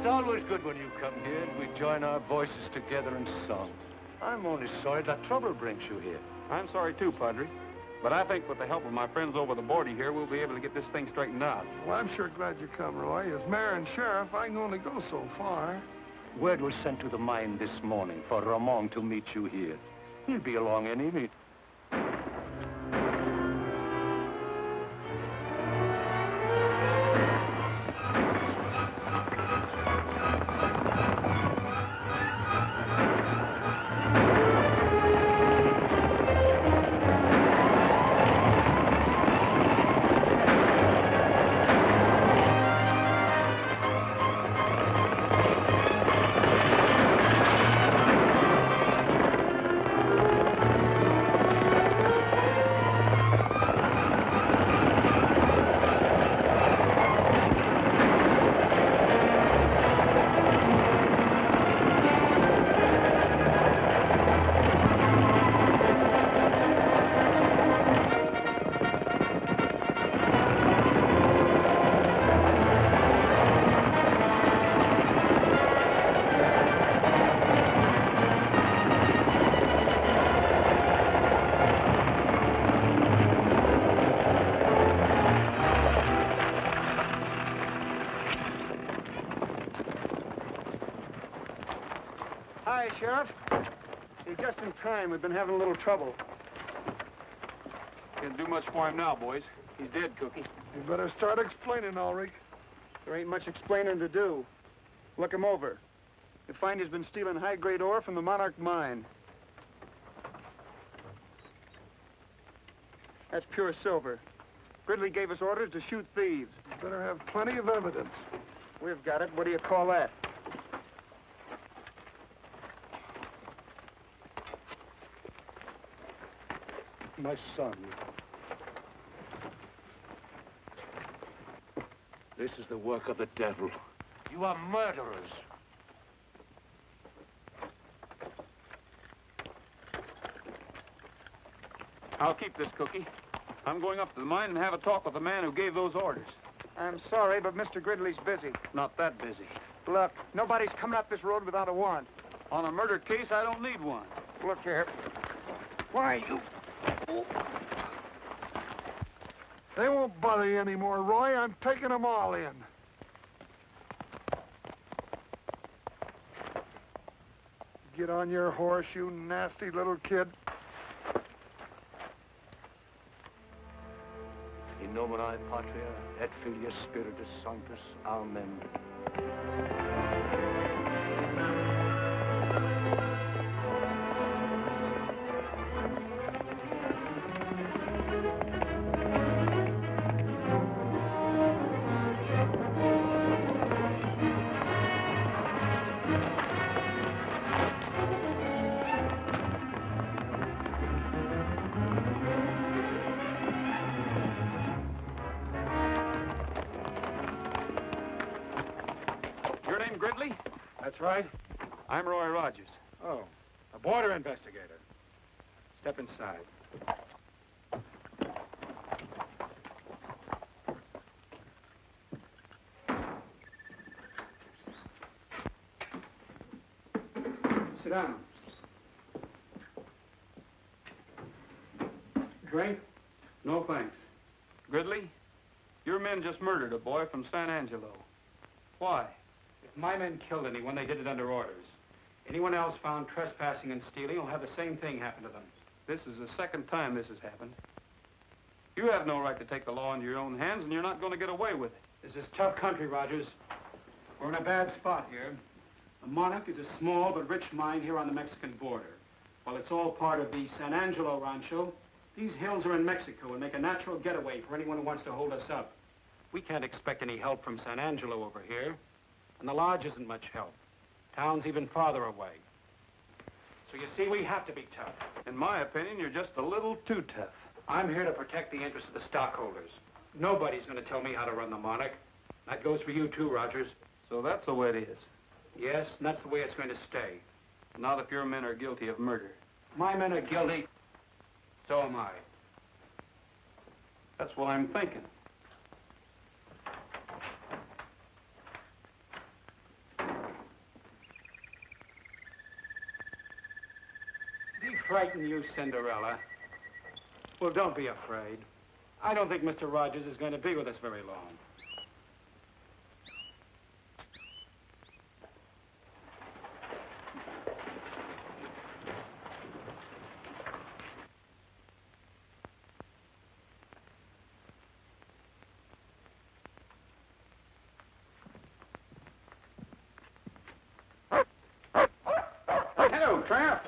It's always good when you come here and we join our voices together in song. I'm only sorry that trouble brings you here. I'm sorry too, Padre. But I think with the help of my friends over the border here, we'll be able to get this thing straightened out. Well, I'm sure glad you come, Roy. As mayor and sheriff, I can only go so far. Word was sent to the mine this morning for Ramon to meet you here. He'll be along any minute. Hi, Sheriff. You're just in time. We've been having a little trouble. Can't do much for him now, boys. He's dead, Cookie. You better start explaining, Ulrich. There ain't much explaining to do. Look him over. You find he's been stealing high-grade ore from the Monarch mine. That's pure silver. Gridley gave us orders to shoot thieves. You better have plenty of evidence. We've got it. What do you call that? My son. This is the work of the devil. You are murderers. I'll keep this, Cookie. I'm going up to the mine and have a talk with the man who gave those orders. I'm sorry, but Mr. Gridley's busy. Not that busy. Look, nobody's coming up this road without a warrant. On a murder case, I don't need one. Look here. Why, you... They won't bother you anymore, Roy. I'm taking them all in. Get on your horse, you nasty little kid. In nomine Patria et Filii Spiritus Sanctus. Amen. Gridley? That's right. I'm Roy Rogers. Oh, a border investigator. Step inside. Sit down. Drink? No, thanks. Gridley, your men just murdered a boy from San Angelo. Why? If my men killed anyone, they did it under orders. Anyone else found trespassing and stealing will have the same thing happen to them. This is the second time this has happened. You have no right to take the law into your own hands, and you're not going to get away with it. This is tough country, Rogers. We're in a bad spot here. The Monarch is a small but rich mine here on the Mexican border. While it's all part of the San Angelo Rancho, these hills are in Mexico and make a natural getaway for anyone who wants to hold us up. We can't expect any help from San Angelo over here. And the lodge isn't much help. Town's even farther away. So you see, we have to be tough. In my opinion, you're just a little too tough. I'm here to protect the interests of the stockholders. Nobody's going to tell me how to run the Monarch. That goes for you too, Rogers. So that's the way it is. Yes, and that's the way it's going to stay. Not if your men are guilty of murder. My men are guilty. So am I. That's what I'm thinking. frighten you, Cinderella. Well, don't be afraid. I don't think Mr. Rogers is going to be with us very long. Hello, Tramp.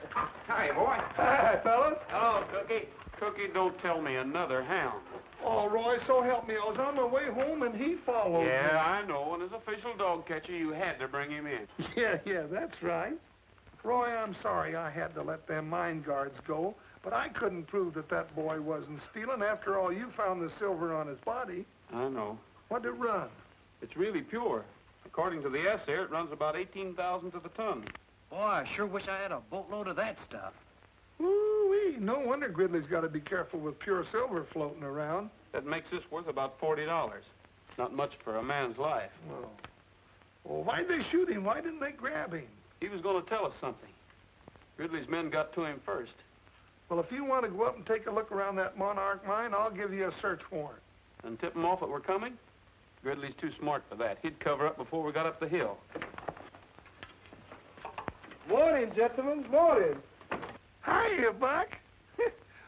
Hi, boy. Hi, fellas. Hello, Cookie. Cookie, don't tell me another hound. Oh, Roy, so help me. I was on my way home and he followed me. Yeah, I know. And as official dog catcher, you had to bring him in. Yeah, that's right. Roy, I'm sorry I had to let them mine guards go, but I couldn't prove that that boy wasn't stealing. After all, you found the silver on his body. I know. What'd it run? It's really pure. According to the assay, it runs about 18,000 to the ton. Boy, I sure wish I had a boatload of that stuff. Ooh-wee, no wonder Gridley's got to be careful with pure silver floating around. That makes this worth about $40. Not much for a man's life. Well, why'd they shoot him? Why didn't they grab him? He was going to tell us something. Gridley's men got to him first. Well, if you want to go up and take a look around that Monarch mine, I'll give you a search warrant. And tip him off that we're coming? Gridley's too smart for that. He'd cover up before we got up the hill. Morning, gentlemen. Morning. Hiya, Buck.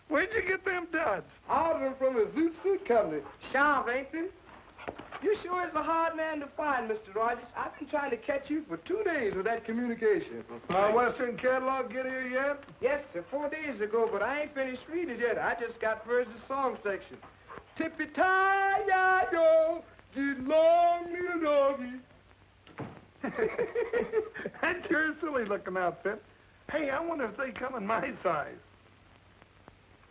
Where'd you get them duds? Ordered them from the Zoot Suit Company. Sharp, ain't they? You sure is a hard man to find, Mr. Rogers. I've been trying to catch you for 2 days with that communication. Western catalog get here yet? Yes, sir, 4 days ago, but I ain't finished reading it yet. I just got first the song section. Tippy-tie-ya-yo, get long, little doggy. That's your silly-looking outfit. Hey, I wonder if they come in my size.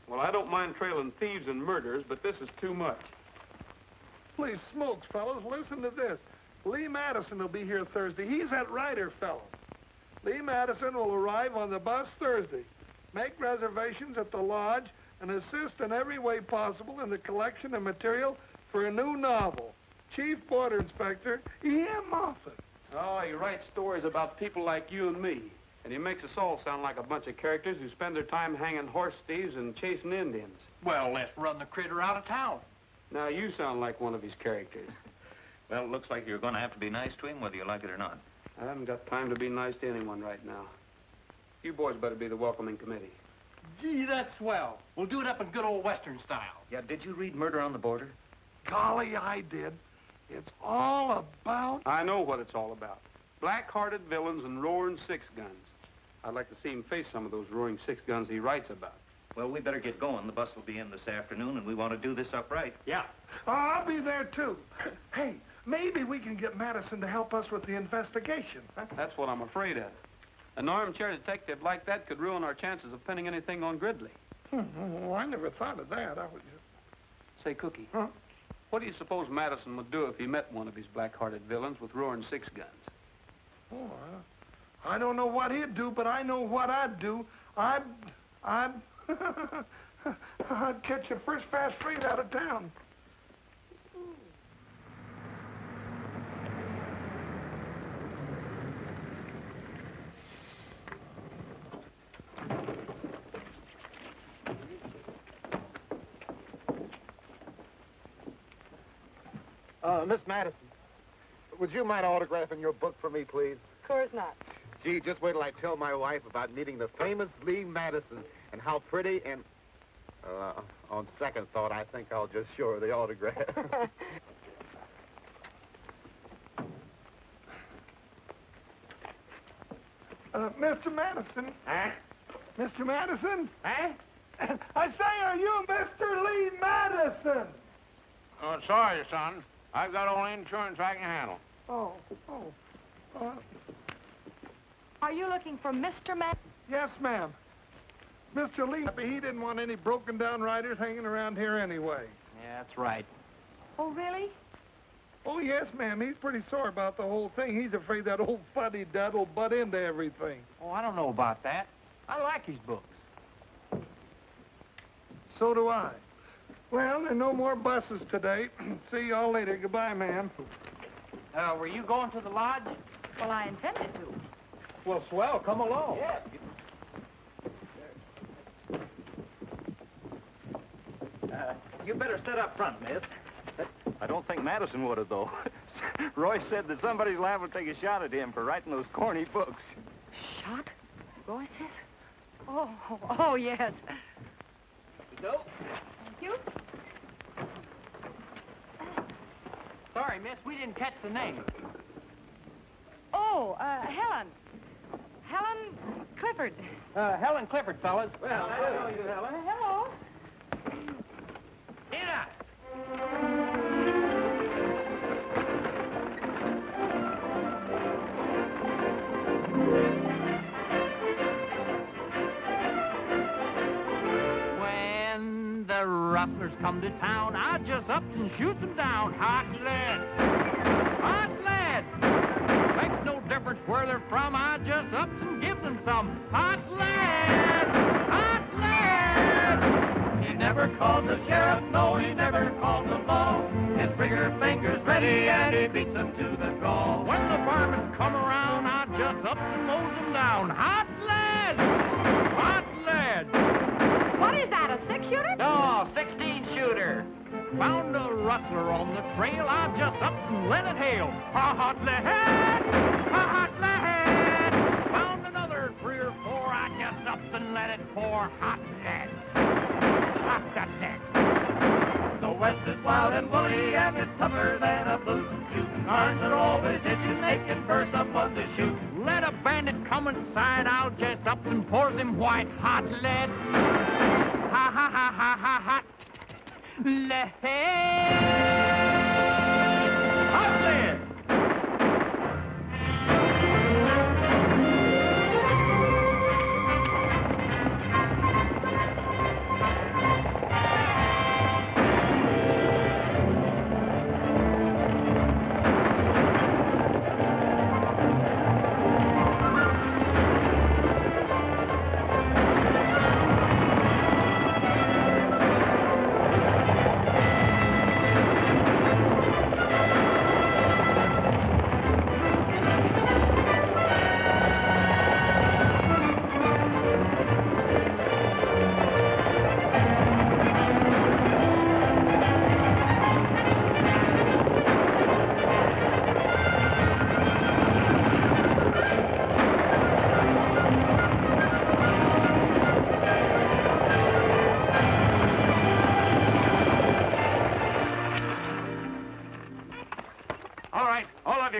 Well, I don't mind trailing thieves and murderers, but this is too much. Please smokes, fellas, listen to this. Lee Madison will be here Thursday. He's that writer fellow. Lee Madison will arrive on the bus Thursday. Make reservations at the lodge and assist in every way possible in the collection of material for a new novel. Chief Border Inspector E.M. Moffat. Oh, he writes stories about people like you and me. And he makes us all sound like a bunch of characters who spend their time hanging horse thieves and chasing Indians. Well, let's run the critter out of town. Now you sound like one of his characters. Well, it looks like you're going to have to be nice to him, whether you like it or not. I haven't got time to be nice to anyone right now. You boys better be the welcoming committee. Gee, that's swell. We'll do it up in good old Western style. Yeah, did you read Murder on the Border? Golly, I did. It's all about... I know what it's all about. Black-hearted villains and roaring six-guns. I'd like to see him face some of those roaring six-guns he writes about. Well, we better get going. The bus will be in this afternoon, and we want to do this up right. Yeah. Oh, I'll be there, too. Hey, maybe we can get Madison to help us with the investigation. Huh? That's what I'm afraid of. An armchair detective like that could ruin our chances of pinning anything on Gridley. Well, I never thought of that. I was just... Say, Cookie, Huh? what do you suppose Madison would do if he met one of his black-hearted villains with roaring six-guns? Oh, I don't know what he'd do, but I know what I'd do. I'd catch a first fast freight out of town. Miss Madison, would you mind autographing your book for me, please? Of course not. Gee, just wait till I tell my wife about meeting the famous Lee Madison and how pretty and... on second thought, I think I'll just show her the autograph. Mr. Madison. Huh? Mr. Madison? Huh? I say, are you Mr. Lee Madison? Oh, sorry, son. I've got all the insurance I can handle. Are you looking for Mr. Matt? Yes, ma'am. Mr. Lee, he didn't want any broken-down riders hanging around here anyway. Yeah, that's right. Oh, really? Oh, yes, ma'am. He's pretty sore about the whole thing. He's afraid that old fuddy-dud will butt into everything. Oh, I don't know about that. I like his books. So do I. Well, there are no more buses today. See y'all later. Goodbye, ma'am. Were you going to the lodge? Well, I intended to. Well, swell. Come along. Yeah. You better sit up front, miss. I don't think Madison would have, though. Roy said that somebody's liable to take a shot at him for writing those corny books. Shot? Roy says? Oh, yes. Go. Thank you. Sorry, miss, we didn't catch the name. Oh, Helen. Helen Clifford. Helen Clifford, fellas. Well, hello, you Helen. Hello. Tina! When the rustlers come to town, I just up and shoot them down. Hot lead! Hot lead! Makes no difference where they're from, I just up and give them some hot lead! Hot lead! He never called the sheriff, no, he never called the law. His trigger finger's ready and he beats them to the draw. When the varmints come around, I just up and mows them down. Hot lead! Hot lead! What is that, a six-shooter? No, 16-shooter. Found a rustler on the trail, I just up and let it hail. Hot lead! Hot lead! Found another 3 or 4, I just up and let it pour. Hot lead! Hot lead! The West is wild and woolly and it's tougher than a blue suit. Guards are always itching, they can burst someone to shoot. Let a bandit come inside, I'll just up and pour them white hot lead. Ha ha ha ha ha ha. Lead. Hot lead.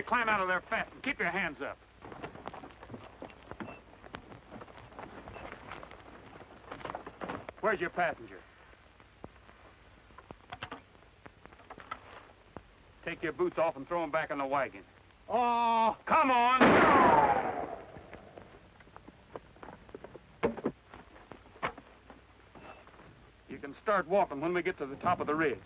Climb out of there fast and keep your hands up. Where's your passenger? Take your boots off and throw them back in the wagon. Oh, come on! You can start walking when we get to the top of the ridge.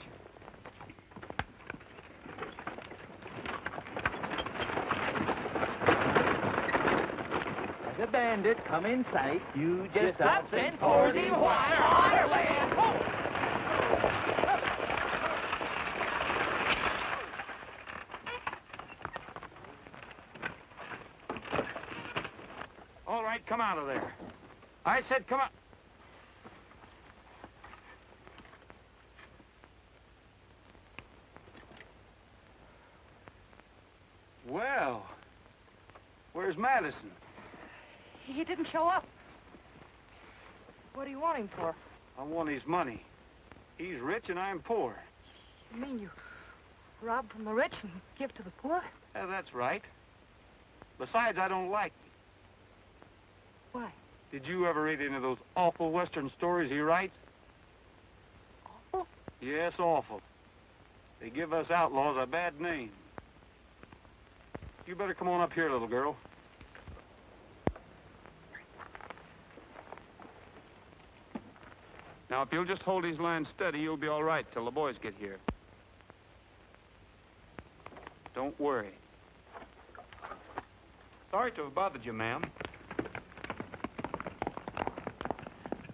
The bandit come in sight, you just Stops and pours him white hot lead. All right, come out of there. I said come out. Well, where's Madison? He didn't show up. What do you want him for? I want his money. He's rich and I'm poor. You mean you rob from the rich and give to the poor? Yeah, that's right. Besides, I don't like you. Why? Did you ever read any of those awful Western stories he writes? Awful? Yes, awful. They give us outlaws a bad name. You better come on up here, little girl. Now, if you'll just hold his line steady, you'll be all right till the boys get here. Don't worry. Sorry to have bothered you, ma'am.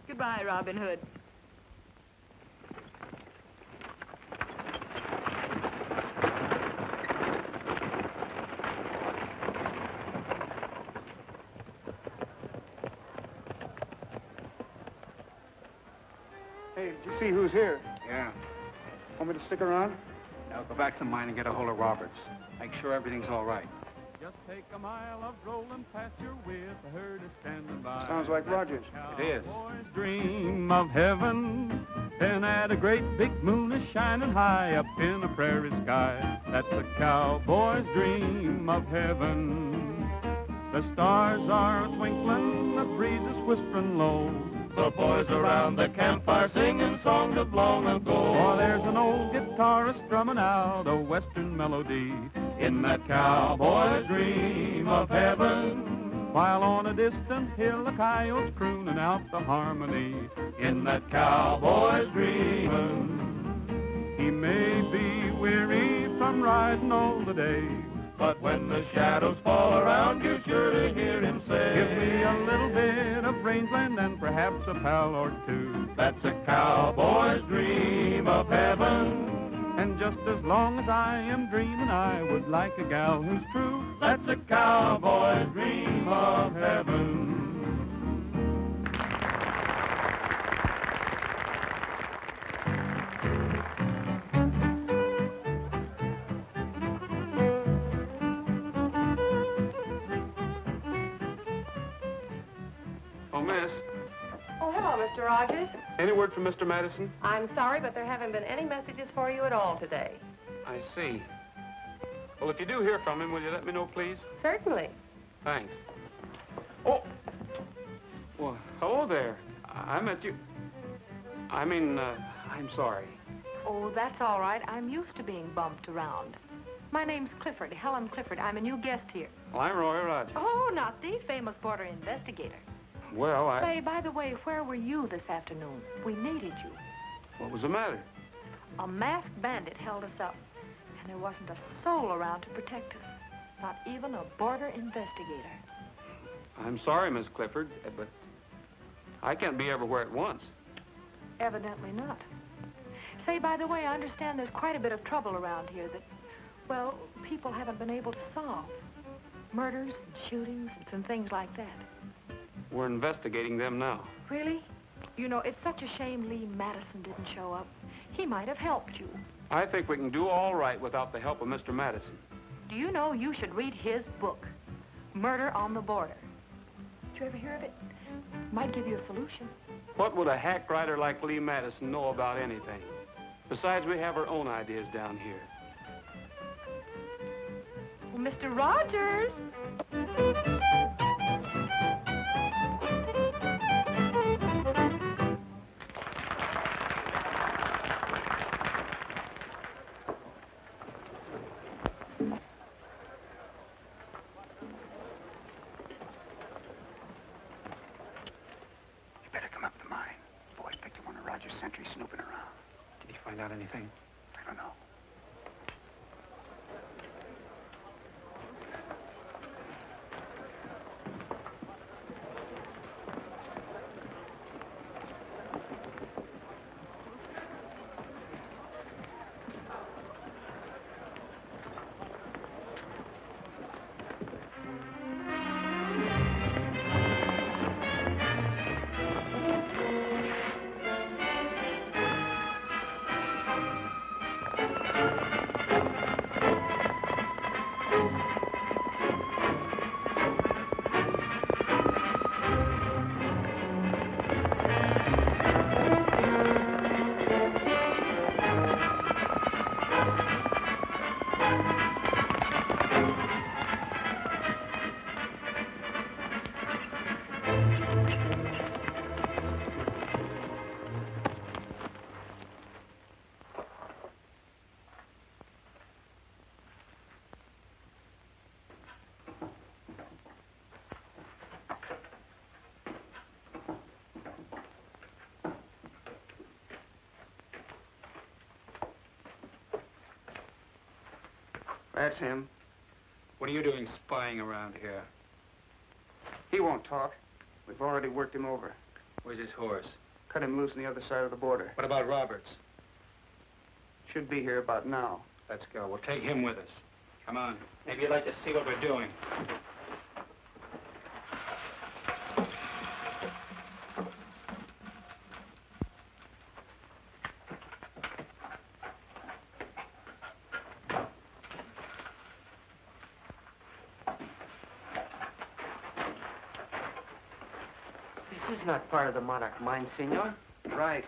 Goodbye, Robin Hood. Hey, did you see who's here? Yeah, Want me to stick around? Now go back to the mine and get a hold of Roberts. Make sure everything's all right. Just take a mile of rolling pasture with a herd is standing by. Sounds like Rogers. It is. Cowboys dream of heaven, then at a great big moon is shining high up in a prairie sky. That's a cowboy's dream of heaven. The stars are twinkling, the breeze is whispering low. The boys around the campfire singing songs of long ago. Oh, there's an old guitarist strumming out a western melody in that cowboy's dream of heaven. While on a distant hill a coyote's crooning out the harmony in that cowboy's dreaming. He may be weary from riding all the day, but when the shadows fall around, you're sure to hear him say, give me a little bit of rangeland and perhaps a pal or two. That's a cowboy's dream of heaven. And just as long as I am dreaming, I would like a gal who's true. That's a cowboy's dream of heaven. Oh, miss. Oh, hello, Mr. Rogers. Any word from Mr. Madison? I'm sorry, but there haven't been any messages for you at all today. I see. Well, if you do hear from him, will you let me know, please? Certainly. Thanks. Oh! Well, hello there. I met you. I'm sorry. Oh, that's all right. I'm used to being bumped around. My name's Clifford, Helen Clifford. I'm a new guest here. Well, I'm Roy Rogers. Oh, not the famous border investigator. Well, Say, by the way, where were you this afternoon? We needed you. What was the matter? A masked bandit held us up, and there wasn't a soul around to protect us. Not even a border investigator. I'm sorry, Miss Clifford, but I can't be everywhere at once. Evidently not. Say, by the way, I understand there's quite a bit of trouble around here that, well, people haven't been able to solve. Murders and shootings and some things like that. We're investigating them now. Really? You know, it's such a shame Lee Madison didn't show up. He might have helped you. I think we can do all right without the help of Mr. Madison. Do you know you should read his book, Murder on the Border? Did you ever hear of it? Might give you a solution. What would a hack writer like Lee Madison know about anything? Besides, we have our own ideas down here. Well, Mr. Rogers! Sentry snooping around. Did he find out anything? I don't know. That's him. What are you doing spying around here? He won't talk. We've already worked him over. Where's his horse? Cut him loose on the other side of the border. What about Roberts? Should be here about now. Let's go. We'll take him with us. Come on. Maybe you'd like to see what we're doing. This is not part of the Monarch mine, senor. Right.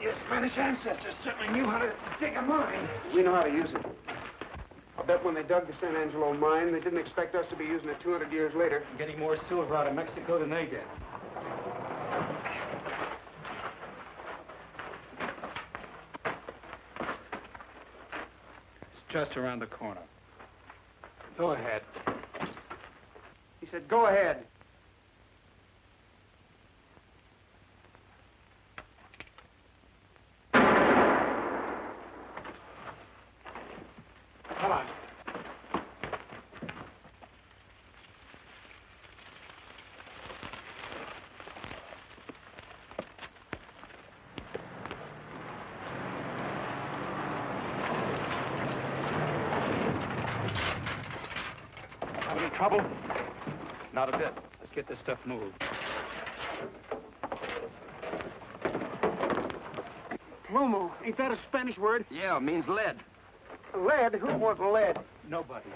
Your Spanish ancestors certainly knew how to dig a mine. We know how to use it. I bet when they dug the San Angelo mine, they didn't expect us to be using it 200 years later. I'm getting more silver out of Mexico than they did. It's just around the corner. Go ahead. He said, go ahead. Come on. Have any trouble? Not a bit. Let's get this stuff moved. Plomo, ain't that a Spanish word? Yeah, it means lead. Lead? Who wants lead? Nobody.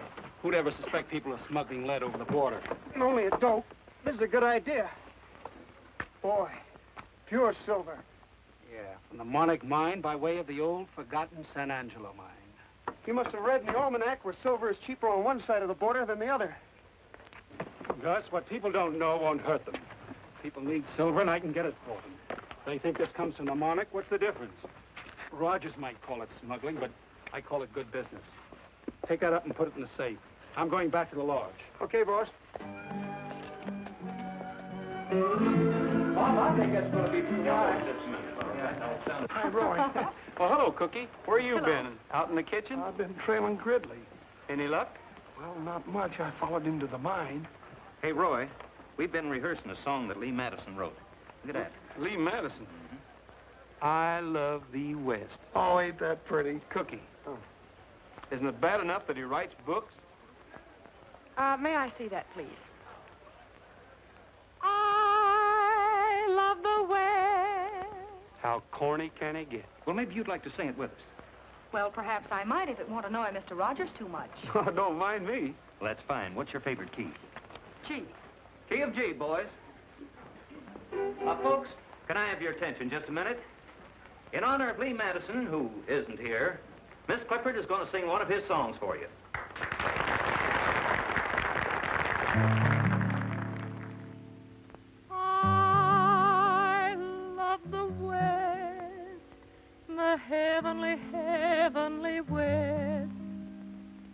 Who'd ever suspect people of smuggling lead over the border? Only a dope. This is a good idea. Boy, pure silver. Yeah, from the Monarch mine by way of the old, forgotten San Angelo mine. You must have read in the almanac where silver is cheaper on one side of the border than the other. Gus, what people don't know won't hurt them. People need silver, and I can get it for them. They think this comes from the Monarch. What's the difference? Rogers might call it smuggling, but I call it good business. Take that up and put it in the safe. I'm going back to the lodge. Okay, boss. Bob, I think that's going to be too high. Hi, Roy. Well, hello, Cookie. Where you been? Out in the kitchen? I've been trailing Gridley. Any luck? Well, not much. I followed him to the mine. Hey, Roy, we've been rehearsing a song that Lee Madison wrote. Look at that. Lee Madison. I love the West. Oh, ain't that pretty? Cookie. Isn't it bad enough that he writes books? May I see that, please? I love the West. How corny can he get? Well, maybe you'd like to sing it with us. Well, perhaps I might if it won't annoy Mr. Rogers too much. Oh, don't mind me. Well, that's fine. What's your favorite key? Gee. Key of G, boys. Folks, can I have your attention just a minute? In honor of Lee Madison, who isn't here, Miss Clifford is going to sing one of his songs for you. I love the West, the heavenly, heavenly West.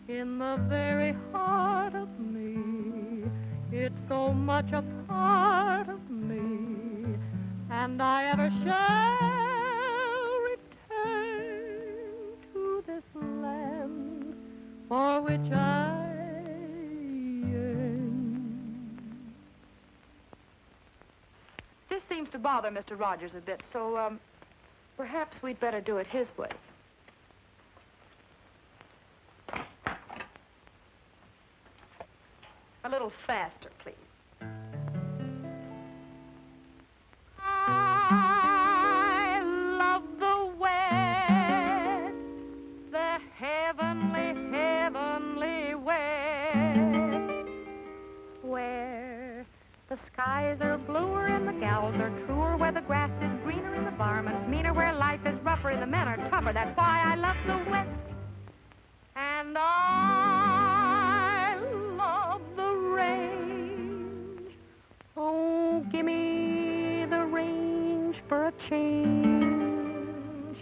In the very heart of me, it's so much a part of me, and I ever shall return to this land for which I yearn. This seems to bother Mr. Rogers a bit, so, perhaps we'd better do it his way. A little faster, please. I love the West, the heavenly, heavenly West, where the skies are bluer and the gals are truer, where the grass is greener and the varmints meaner, where life is rougher and the men are tougher. That's why I love the West. And I love the range. Oh, give me the range for a change,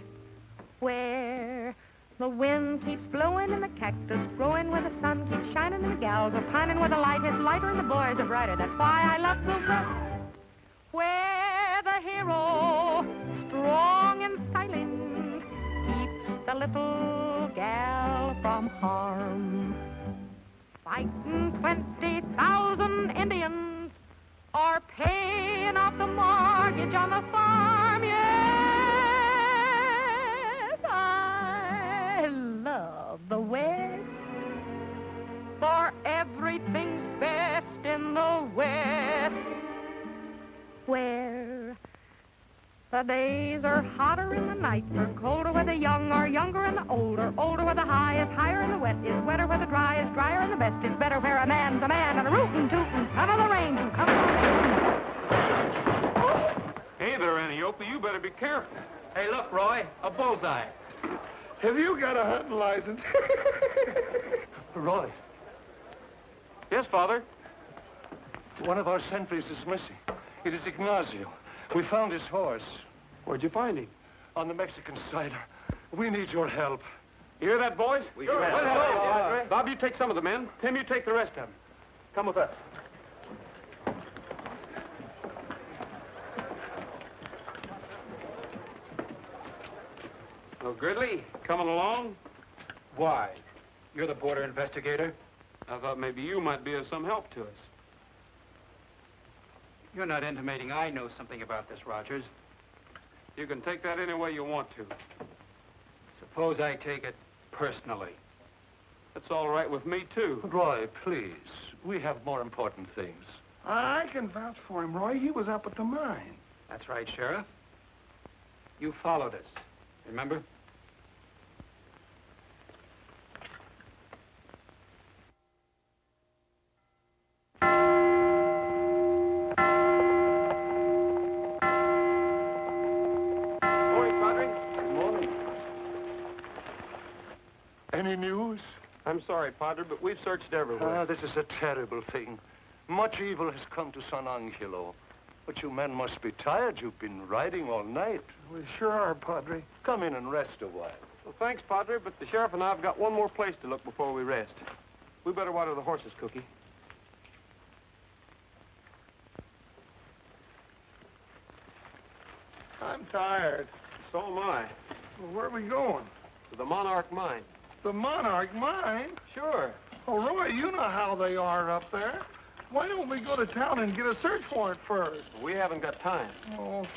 where the wind keeps blowing and the cactus growing, where the sun keeps shining and the gals are pining, where the light is lighter and the boys are brighter. That's why I love the West, where the hero, strong and silent, keeps the little gal from harm. Fighting 20,000 Indians or paying off the mortgage on the farm. Yes, I love the West, for everything's best in the West, where The days are hotter and the nights are colder where the young are younger and the older. Older where the high is higher and the wet is wetter where the dry is drier and the best is better where a man's a man and a rootin' tootin'. Come on the range and come on the Hey there, Annie Opie. You better be careful. Hey, look, Roy, a bullseye. Have you got a hunting license? Roy. Yes, Father? One of our sentries is missing. It is Ignacio. We found his horse. Where'd you find him? On the Mexican side. We need your help. You hear that, boys? We Sure. sure. Bob, you take some of the men. Tim, you take the rest of them. Come with us. Oh, Gridley, coming along? Why? You're the border investigator? I thought maybe you might be of some help to us. You're not intimating I know something about this, Rogers. You can take that any way you want to. Suppose I take it personally. That's all right with me, too. Roy, please. We have more important things. I can vouch for him, Roy. He was up at the mine. That's right, Sheriff. You followed us, remember? Any news? I'm sorry, Padre, but we've searched everywhere. Ah, this is a terrible thing. Much evil has come to San Angelo. But you men must be tired. You've been riding all night. We sure are, Padre. Come in and rest a while. Well, thanks, Padre, but the sheriff and I have got one more place to look before we rest. We better water the horses, Cookie. I'm tired. So am I. Well, where are we going? To the Monarch mine. The Monarch mine? Sure. Oh, Roy, you know how they are up there. Why don't we go to town and get a search warrant first? We haven't got time. Oh.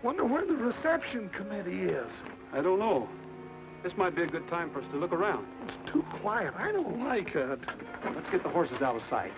Wonder where the reception committee is. I don't know. This might be a good time for us to look around. It's too quiet. I don't like it. Let's get the horses out of sight.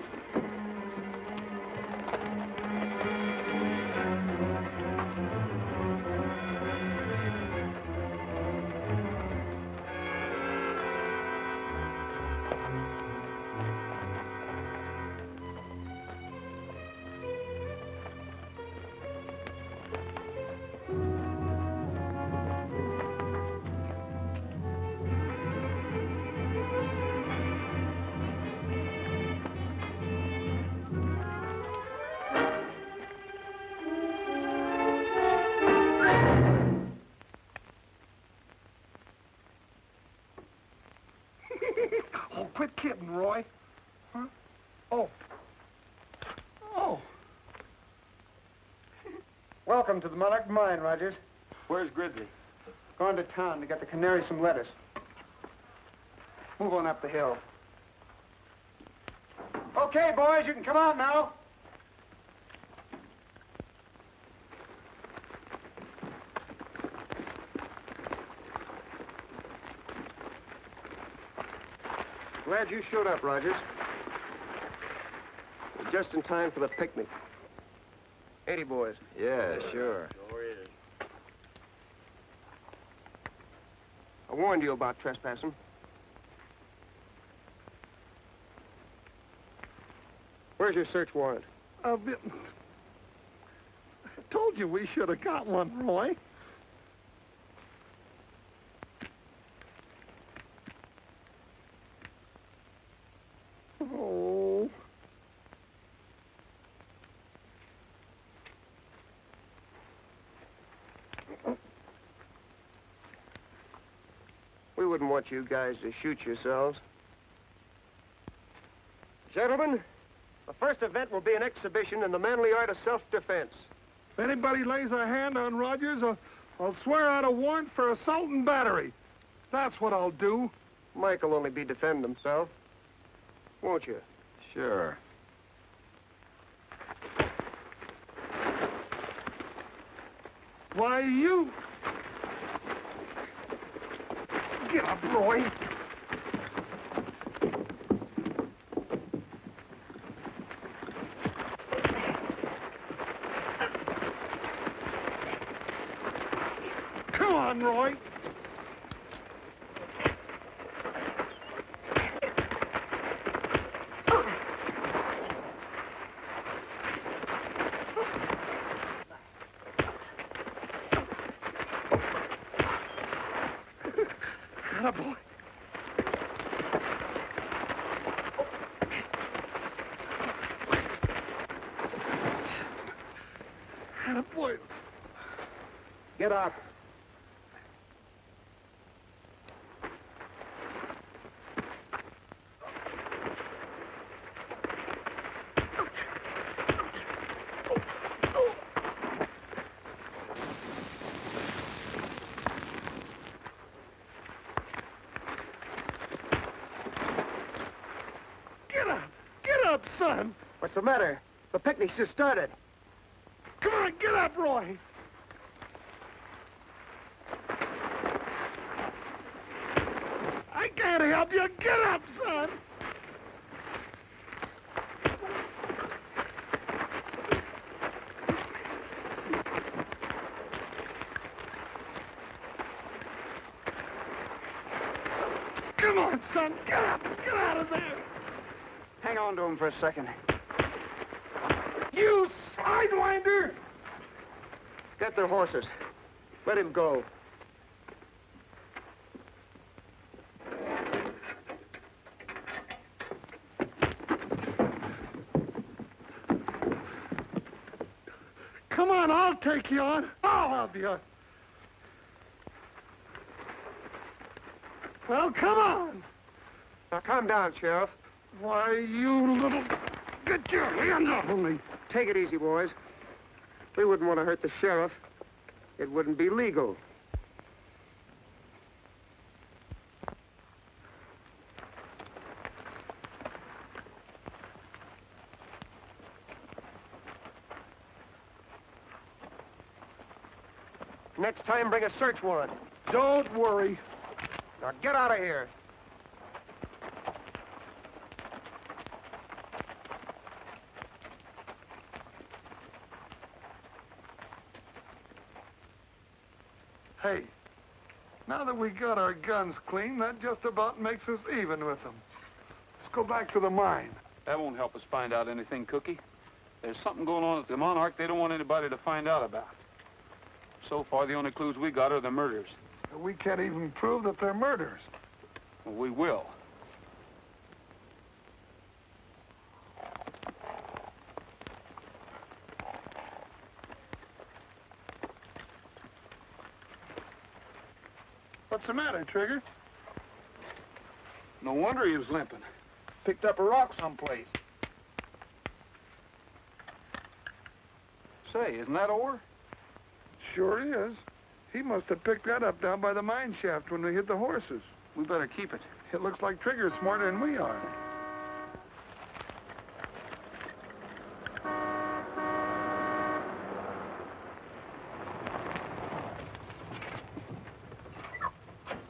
Oh, quit kidding, Roy. Huh? Oh. Oh. Welcome to the Monarch mine, Rogers. Where's Gridley? Going to town to get the canary some lettuce. Move on up the hill. Okay, boys, you can come out now. Glad you showed up, Rogers. We're just in time for the picnic. 80 boys. Yeah, sure. I warned you about trespassing. Where's your search warrant? I told you we should have got one, Roy. Oh. We wouldn't want you guys to shoot yourselves. Gentlemen, the first event will be an exhibition in the manly art of self-defense. If anybody lays a hand on Rogers, I'll swear out a warrant for assault and battery. That's what I'll do. Mike will only be defending himself. Won't you? Sure. Why, you... Get up, Roy. Come on, Roy. Attaboy. Attaboy. Get up. Son. What's the matter? The picnic's just started. Come on, get up, Roy. I can't help you. Get up, son. Come on, son. Get up. Get out of there. Hang on to him for a second. You sidewinder! Get their horses. Let him go. Come on, I'll take you on. I'll help you. Well, come on. Now, calm down, Sheriff. Why, you little... Get your hands off of me. Take it easy, boys. We wouldn't want to hurt the sheriff. It wouldn't be legal. Next time, bring a search warrant. Don't worry. Now, get out of here. Hey, now that we got our guns clean, that just about makes us even with them. Let's go back to the mine. That won't help us find out anything, Cookie. There's something going on at the Monarch they don't want anybody to find out about. So far, the only clues we got are the murders. We can't even prove that they're murders. Well, we will. What's the matter, Trigger? No wonder he was limping. Picked up a rock someplace. Say, isn't that ore? Sure is. He must have picked that up down by the mine shaft when we hit the horses. We better keep it. It looks like Trigger's smarter than we are.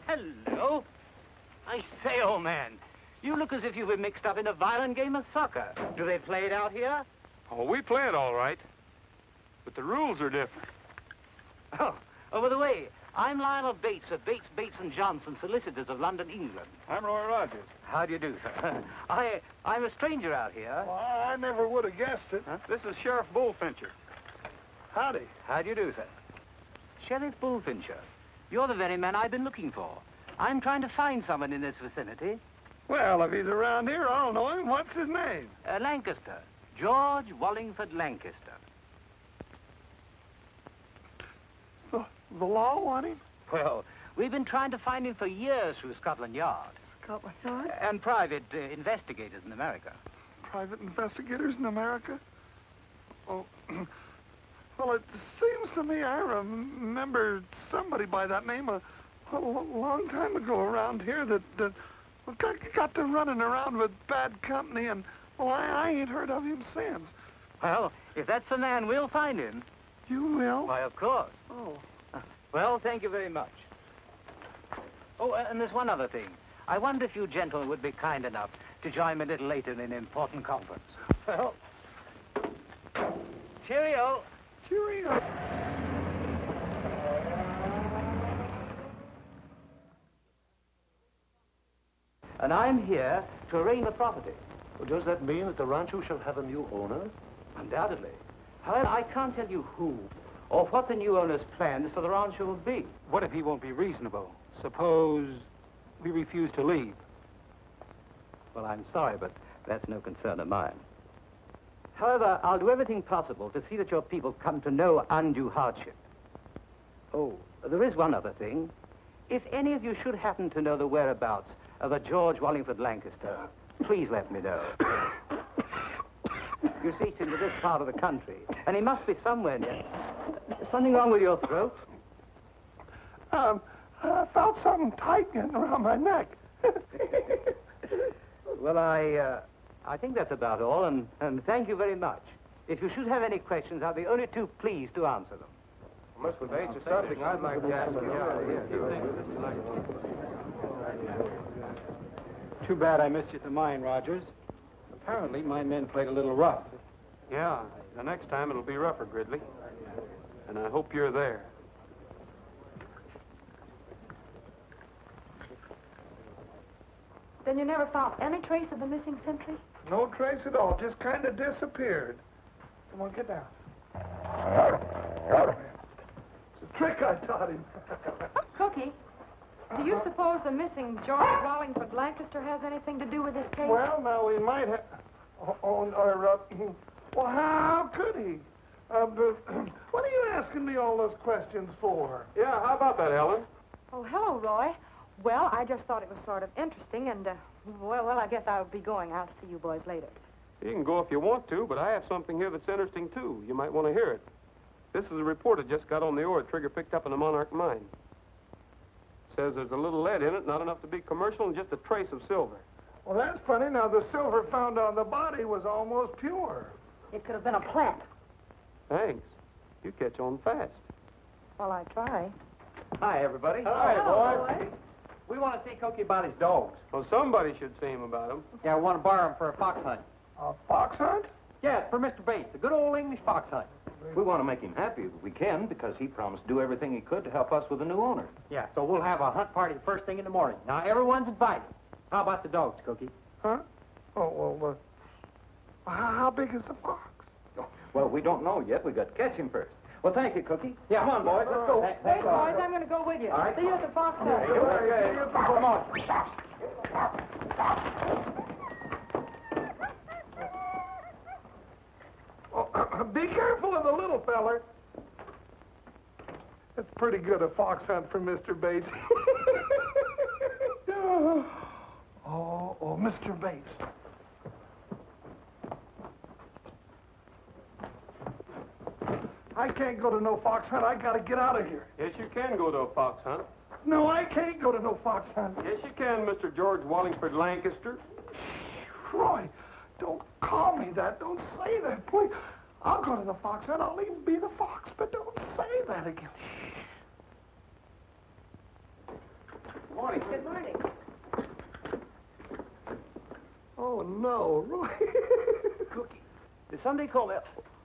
Hello. I say, old man, you look as if you've been mixed up in a violent game of soccer. Do they play it out here? Oh, we play it all right. But the rules are different. Oh, by the way, I'm Lionel Bates of Bates, Bates & Johnson, solicitors of London, England. I'm Roy Rogers. How do you do, sir? I'm a stranger out here. Well, I never would have guessed it. Huh? This is Sheriff Bullfincer. Howdy. How do you do, sir? Sheriff Bullfincer, you're the very man I've been looking for. I'm trying to find someone in this vicinity. Well, if he's around here, I'll know him. What's his name? Lancaster. George Wallingford Lancaster. The law want him? Well, We've been trying to find him for years through Scotland Yard. Scotland Yard? And private investigators in America. Private investigators in America? Oh, well, it seems to me I remember somebody by that name a long time ago around here that got to running around with bad company, and, well, I ain't heard of him since. Well, if that's the man, we'll find him. You will? Why, of course. Oh. Well, thank you very much. Oh, and there's one other thing. I wonder if you gentlemen would be kind enough to join me a little later in an important conference. Well, cheerio. Cheerio. And I'm here to arraign the property. Well, does that mean that the rancho shall have a new owner? Undoubtedly. However, I can't tell you who or what the new owner's plans for the rancho will be. What if he won't be reasonable? Suppose we refuse to leave. Well, I'm sorry, but that's no concern of mine. However, I'll do everything possible to see that your people come to no undue hardship. Oh, there is one other thing. If any of you should happen to know the whereabouts of a George Wallingford Lancaster, please let me know. You see, he's into this part of the country, and he must be somewhere near. Something wrong with your throat? I felt something tight getting around my neck. Well, I think that's about all, and thank you very much. If you should have any questions, I'll be only too pleased to answer them. Mr. Bates, or something I'd like to ask you. Too bad I missed you at the mine, Rogers. Apparently, my men played a little rough. Yeah, the next time it'll be rougher, Gridley. And I hope you're there. Then you never found any trace of the missing sentry? No trace at all. Just kind of disappeared. Come on, get down. It's a trick I taught him. Cookie, do you suppose the missing George Wallingford Lancaster has anything to do with this case? Well, now, we might have... well, how could he? What are you asking me all those questions for? Yeah, how about that, Helen? Oh, hello, Roy. Well, I just thought it was sort of interesting, and, well, I guess I'll be going. I'll see you boys later. You can go if you want to, but I have something here that's interesting, too. You might want to hear it. This is a report that just got on the ore Trigger picked up in the Monarch mine. Says there's a little lead in it, not enough to be commercial, and just a trace of silver. Well, that's funny. Now, the silver found on the body was almost pure. It could have been a plant. Thanks. You catch on fast. Well, I try. Hi, everybody. Hi, boy. We want to see Cookie about his dogs. Well, somebody should see him about him. Yeah, we want to borrow him for a fox hunt. A fox hunt? Yeah, for Mr. Bates, a good old English fox hunt. We want to make him happy if we can, because he promised to do everything he could to help us with the new owner. Yeah, so we'll have a hunt party first thing in the morning. Now, everyone's invited. How about the dogs, Cookie? Huh? Oh, well, how big is the fox? Well, we don't know yet. We got to catch him first. Well, thank you, Cookie. Yeah, come on, boys. Let's go. Wait, boys, I'm going to go with you. All right. See you at the fox hunt. Okay, come on. Oh, be careful of the little feller. That's pretty good, a fox hunt for Mr. Bates. oh, Mr. Bates. I can't go to no fox hunt. I got to get out of here. Yes, you can go to a fox hunt. No, I can't go to no fox hunt. Yes, you can, Mr. George Wallingford Lancaster. Roy, don't call me that. Don't say that, please. I'll go to the fox hunt. I'll even be the fox, but don't say that again. Morning. Good morning. Oh, no, Roy. Cookie, did somebody call me?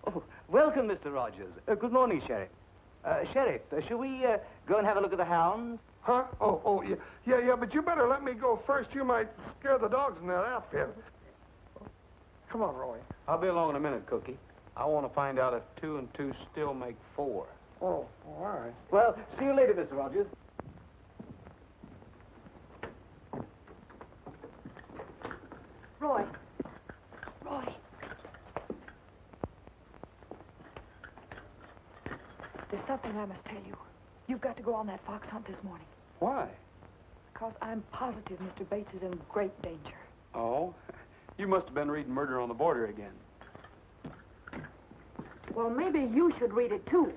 Oh, welcome, Mr. Rogers. Good morning, Sheriff. Sheriff, shall we go and have a look at the hounds? Huh? Oh, yeah, but you better let me go first. You might scare the dogs in that outfit. Come on, Roy. I'll be along in a minute, Cookie. I want to find out if 2 and 2 still make 4. Oh, all right. Well, see you later, Mr. Rogers. Roy. There's something I must tell you. You've got to go on that fox hunt this morning. Why? Because I'm positive Mr. Bates is in great danger. Oh, you must have been reading Murder on the Border again. Well, maybe you should read it, too.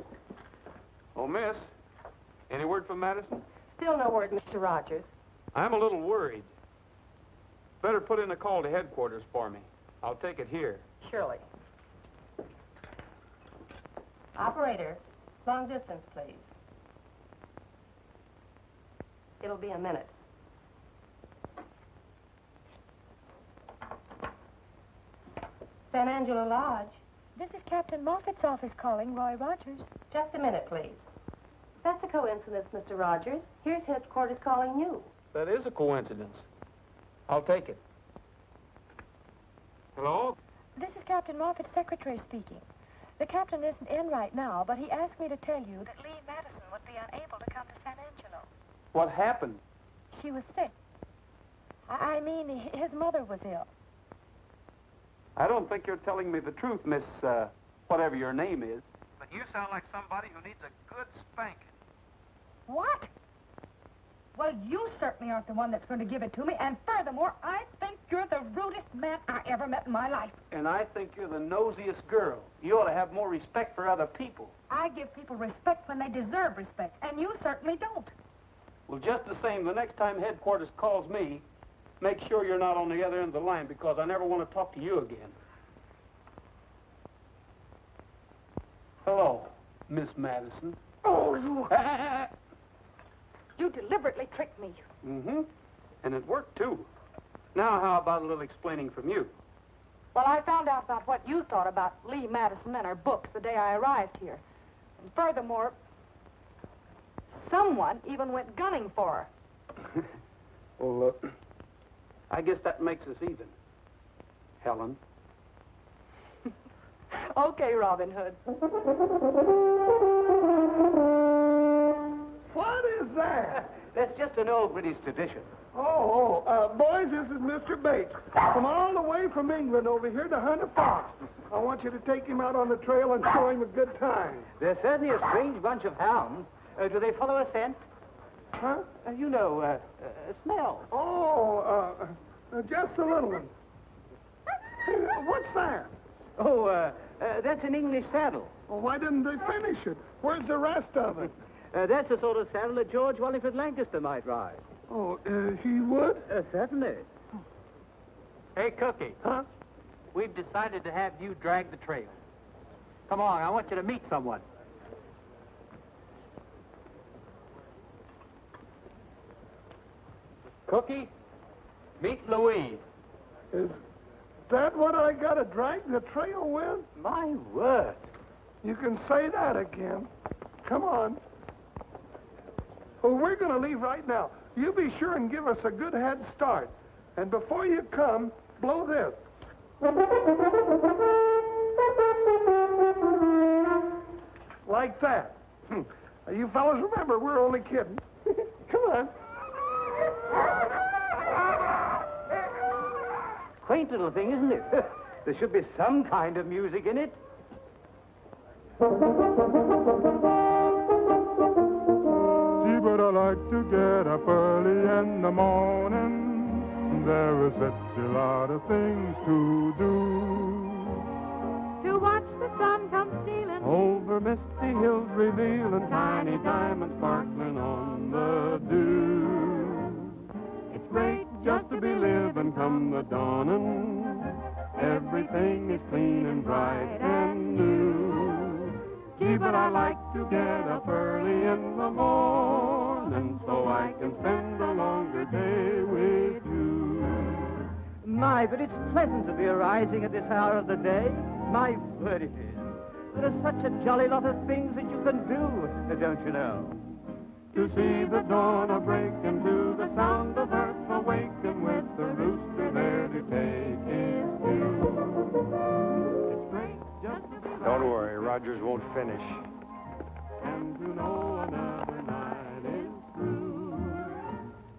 Oh, miss, any word from Madison? Still no word, Mr. Rogers. I'm a little worried. Better put in a call to headquarters for me. I'll take it here. Surely. Operator, long distance, please. It'll be a minute. San Angelo Lodge. This is Captain Moffat's office calling, Roy Rogers. Just a minute, please. That's a coincidence, Mr. Rogers. Here's headquarters calling you. That is a coincidence. I'll take it. Hello? This is Captain Moffat's secretary speaking. The captain isn't in right now, but he asked me to tell you that Lee Madison would be unable to come to San Angelo. What happened? She was sick. I mean, his mother was ill. I don't think you're telling me the truth, Miss, whatever your name is. But you sound like somebody who needs a good spanking. What? Well, you certainly aren't the one that's going to give it to me, and furthermore, I think you're the rudest man I ever met in my life. And I think you're the nosiest girl. You ought to have more respect for other people. I give people respect when they deserve respect, and you certainly don't. Well, just the same, the next time headquarters calls me, make sure you're not on the other end of the line, because I never want to talk to you again. Hello, Miss Madison. Oh, you... You deliberately tricked me. Mm-hmm. And it worked, too. Now, how about a little explaining from you? Well, I found out about what you thought about Lee Madison and her books the day I arrived here. And furthermore, someone even went gunning for her. Well, I guess that makes us even. Helen. Okay, Robin Hood. What is that? That's just an old British tradition. Boys, this is Mr. Bates. Come all the way from England over here to hunt a fox. I want you to take him out on the trail and show him a good time. They're certainly a strange bunch of hounds. Do they follow a scent? Huh? Smell. Just a little one. What's that? That's an English saddle. Well, why didn't they finish it? Where's the rest of it? That's the sort of saddle that George Wallingford Lancaster might ride. He would? Certainly. Hey, Cookie. Huh? We've decided to have you drag the trail. Come on, I want you to meet someone. Cookie, meet Louise. Is that what I gotta drag the trail with? My word. You can say that again. Come on. Well, we're gonna leave right now. You be sure and give us a good head start. And before you come, blow this. Like that. You fellas remember, we're only kidding. Come on. Quaint little thing, isn't it? There should be some kind of music in it. Gee, but I like to get up early in the morning. There is such a lot of things to do. To watch the sun come stealing Over misty hills revealing tiny diamonds sparkling on the dew. It's great just to be living come the dawning. Everything is clean and bright and new. Gee, but I like to get up early in the morning so I can spend a longer day with you. My, but it's pleasant to be arising at this hour of the day. My word, it is. There are such a jolly lot of things that you can do, don't you know? To see the dawn a-break and to the sound of earth awaken with the rooster there to take his cue. It's great just to be Don't worry, Rogers won't finish. and to know another night is through.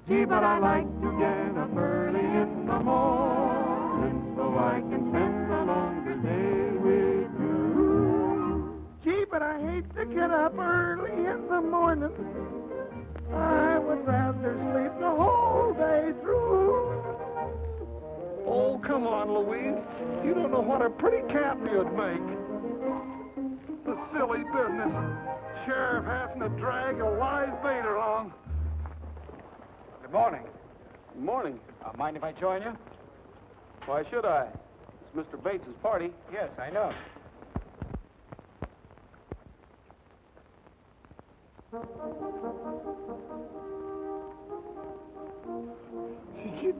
Gee, but I like to get up early in the morning so I can spend a longer day with you. Gee, but I hate to get up early in the morning. I would rather sleep the whole day through. Oh, come on, Louise. You don't know what a pretty cap you'd make. The silly business. Sheriff having to drag a live bait along. Good morning. Good morning. Mind if I join you? Why should I? It's Mr. Bates's party. Yes, I know.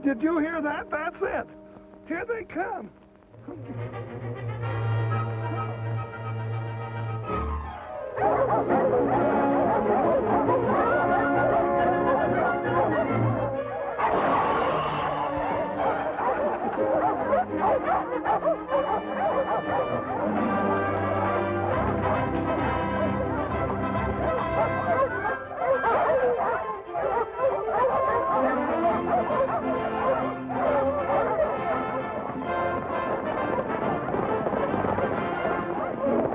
Did you hear that? That's it. Here they come.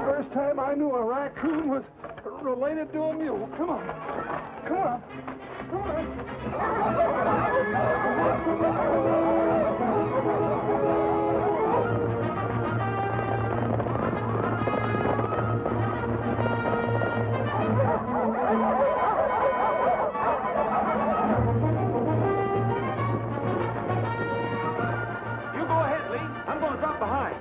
First time I knew a raccoon was related to a mule. Come on. Come on. Come You go ahead, Lee. I'm going to drop behind.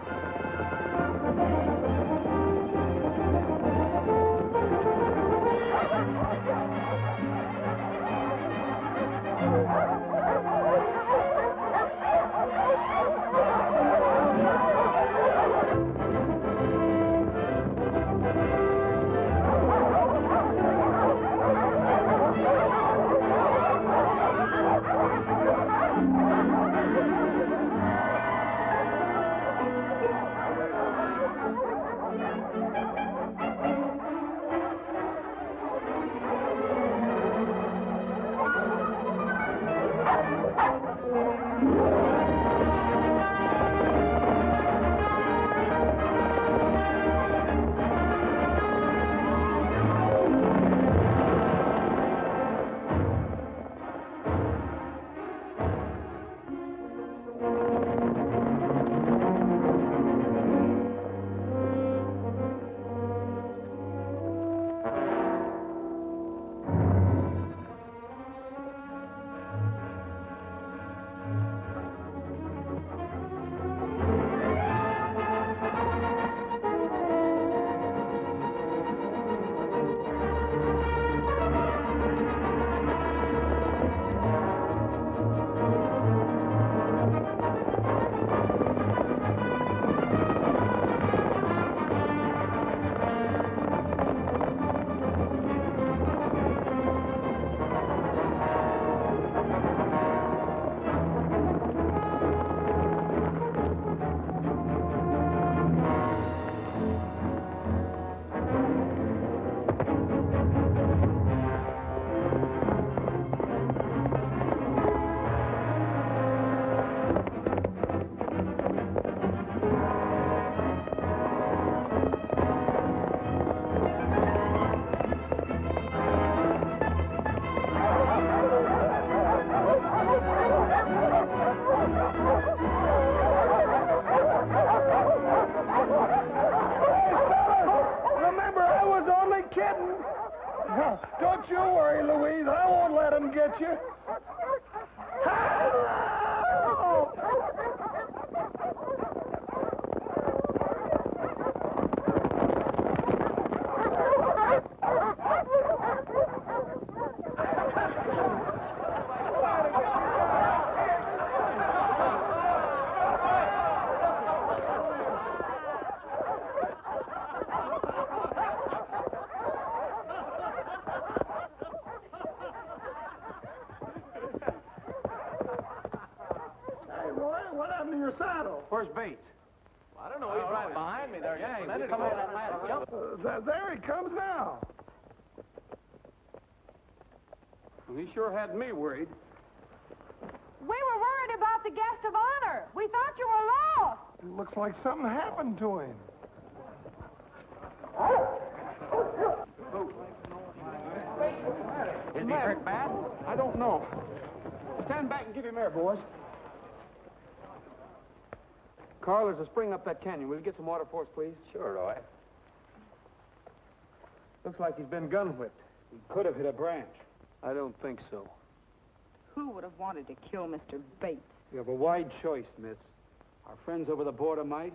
Don't you worry, Louise. I won't let him get you. Where's Bates? I don't know. He's right behind me there. Yeah, he's coming out that ladder. There he comes now. Well, he sure had me worried. We were worried about the guest of honor. We thought you were lost. It looks like something happened to him. Is he hurt bad? I don't know. Stand back and give him air, boys. Carl, there's a spring up that canyon. Will you get some water for us, please? Sure, Roy. Looks like he's been gun whipped. He could have hit a branch. I don't think so. Who would have wanted to kill Mr. Bates? You have a wide choice, miss. Our friends over the border might.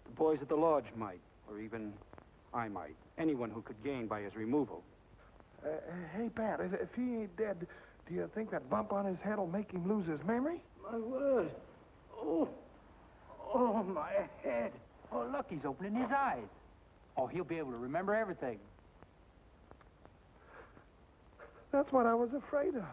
The boys at the lodge might. Or even I might. Anyone who could gain by his removal. Hey, Pat, if he ain't dead, do you think that bump on his head will make him lose his memory? My word. Oh, my head. Oh, look, he's opening his eyes. Oh, he'll be able to remember everything. That's what I was afraid of.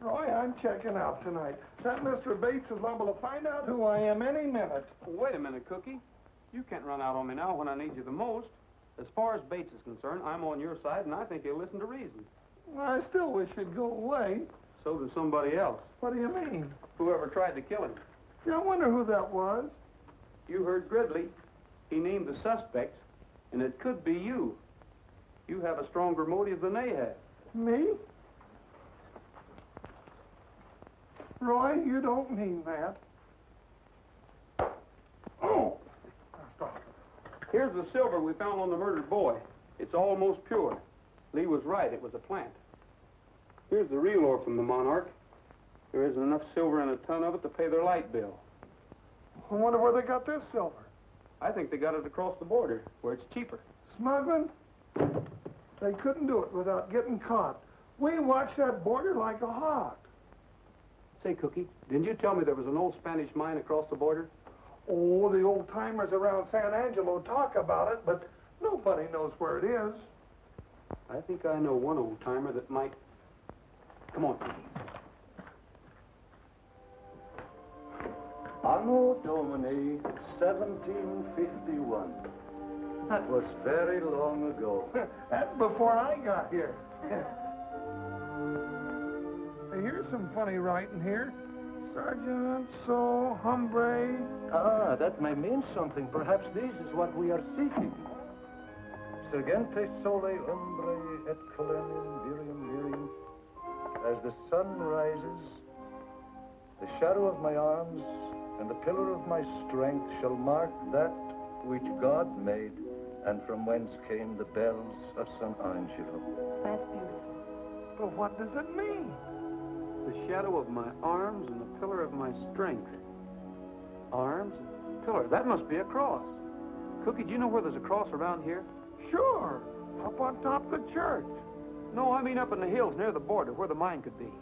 Roy, I'm checking out tonight. That Mr. Bates is liable to find out who I am any minute. Wait a minute, Cookie. You can't run out on me now when I need you the most. As far as Bates is concerned, I'm on your side, and I think he'll listen to reason. I still wish he'd go away. So does somebody else. What do you mean? Whoever tried to kill him. Yeah, I wonder who that was. You heard Gridley. He named the suspects, and it could be you. You have a stronger motive than they have. Me? Roy, you don't mean that. Oh! Stop. Here's the silver we found on the murdered boy. It's almost pure. Lee was right. It was a plant. Here's the real ore from the Monarch. There isn't enough silver in a ton of it to pay their light bill. I wonder where they got this silver. I think they got it across the border, where it's cheaper. Smuggling? They couldn't do it without getting caught. We watched that border like a hawk. Say, Cookie, didn't you tell me there was an old Spanish mine across the border? Oh, the old-timers around San Angelo talk about it, but nobody knows where it is. I think I know one old-timer that might. Come on, Cookie. Anno Domini 1751. That was very long ago. That's before I got here. Hey, here's some funny writing here. Sergeant, so, hombre. Ah, that may mean something. Perhaps this is what we are seeking. Sergente sole hombre et colenim virium. As the sun rises, the shadow of my arms and the pillar of my strength shall mark that which God made, and from whence came the bells of San Angelo. That's beautiful. But what does it mean? The shadow of my arms and the pillar of my strength. Arms and pillar. That must be a cross. Cookie, do you know where there's a cross around here? Sure. Up on top of the church. No, I mean up in the hills near the border, where the mine could be.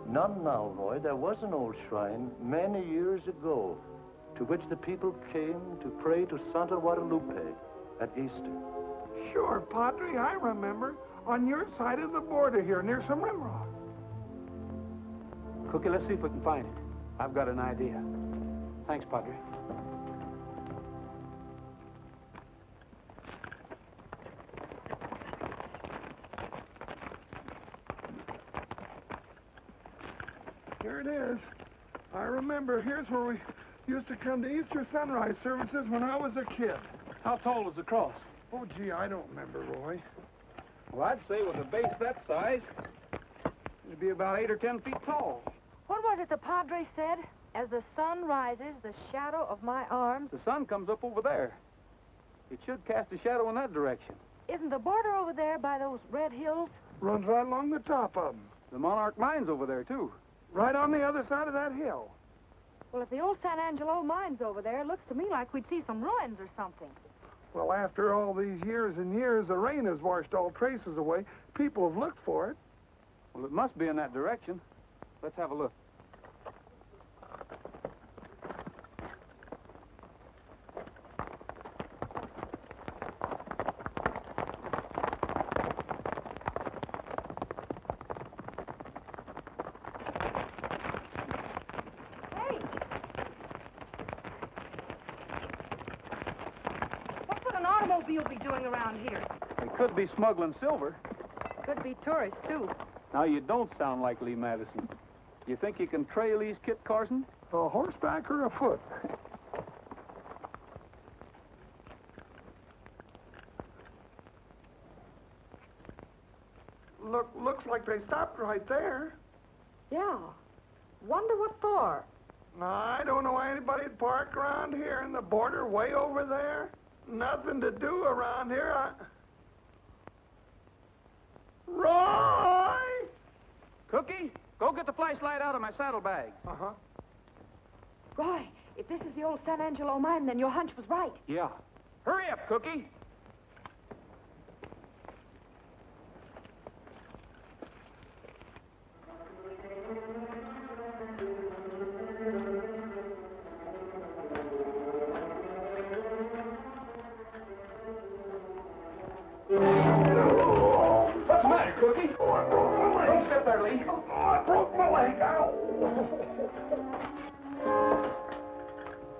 None now, Roy. There was an old shrine many years ago to which the people came to pray to Santa Guadalupe at Easter. Sure, Padre, I remember. On your side of the border here, near some rim rock. Cookie, let's see if we can find it. I've got an idea. Thanks, Padre. Here it is. I remember. Here's where we used to come to Easter sunrise services when I was a kid. How tall was the cross? Oh, gee, I don't remember, Roy. Well, I'd say with a base that size, it'd be about 8 or 10 feet tall. What was it the Padre said? As the sun rises, the shadow of my arms... The sun comes up over there. It should cast a shadow in that direction. Isn't the border over there by those red hills? Runs right along the top of them. The Monarch mine's over there, too. Right on the other side of that hill. Well, if the old San Angelo mine's over there, it looks to me like we'd see some ruins or something. Well, after all these years and years, the rain has washed all traces away. People have looked for it. Well, it must be in that direction. Let's have a look. You'll be doing around here. They could be smuggling silver. Could be tourists, too. Now, you don't sound like Lee Madison. You think you can trail these Kit Carson? A horseback or a foot? looks like they stopped right there. Yeah. Wonder what for? I don't know anybody'd park around here in the border way over there. Nothing to do around here. Roy! Cookie, go get the flashlight out of my saddlebags. Uh-huh. Roy, if this is the old San Angelo mine, then your hunch was right. Yeah. Hurry up, Cookie. What's the matter, Cookie? Don't sit there, Lee. I broke my leg. Ow.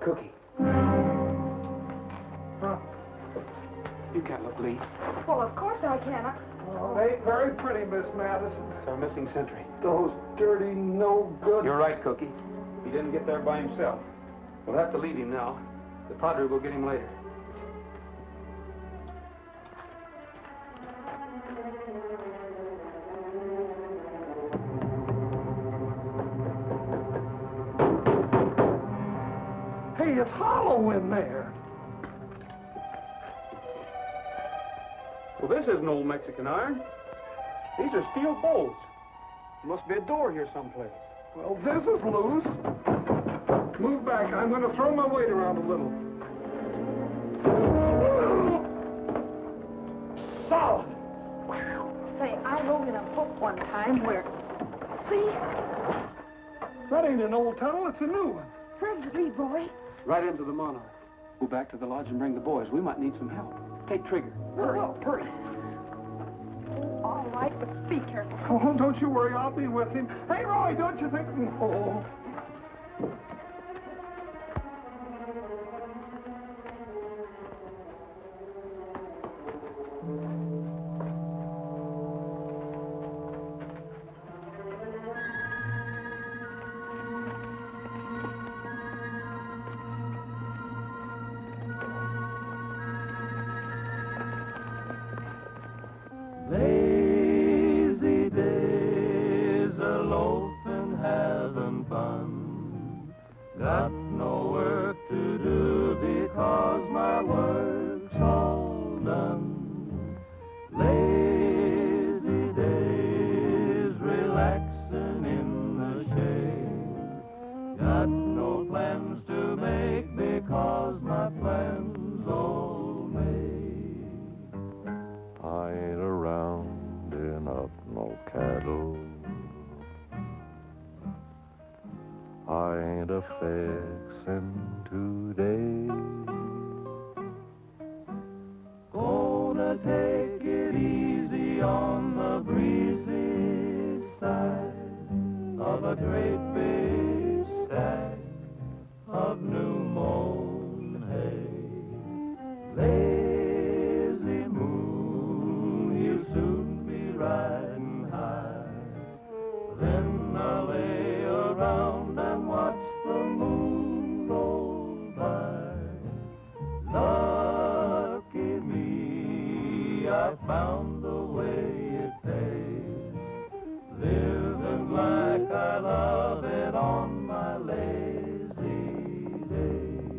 Cookie. Huh? You can't look, Lee. Well, of course I can. Oh, they ain't very pretty, Miss Madison. It's our missing sentry. Those dirty, no good. You're right, Cookie. He didn't get there by himself. We'll have to leave him now. The Padre will get him later. Hey, it's hollow in there. Well, this isn't old Mexican iron. These are steel bolts. There must be a door here someplace. Well, this is loose. Move back. I'm going to throw my weight around a little. Solid. Say, I rode in a book one time where... See? That ain't an old tunnel. It's a new one. Where did you lead, Roy? Right into the Monarch. Go back to the lodge and bring the boys. We might need some help. Take Trigger. Hurry, hurry. All right, but be careful. Oh, don't you worry. I'll be with him. Hey, Roy, don't you think... Oh. Lazy days, a loafing, having fun. Got no work to do because my work's all done. Lazy days, relaxing in the shade. Got no plans to make because my plans all made. I ain't rounding up no cattle. I ain't a fixin' today. Gonna take it easy on the breezy side of a great big stack of new mown hay. Lazy moon, you'll soon be riding high. Then I'll lay around and watch the moon roll by. Lucky me, I found the way it pays. Living like I love it on my lazy days.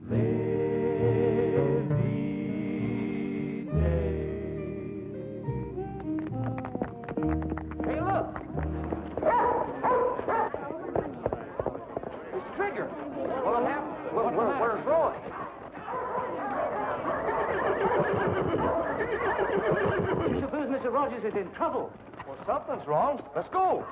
Lazy days. Hey, look! It's Trigger. What happened? Where's Roy? You suppose Mr. Rogers is in trouble? Well, something's wrong. Let's go.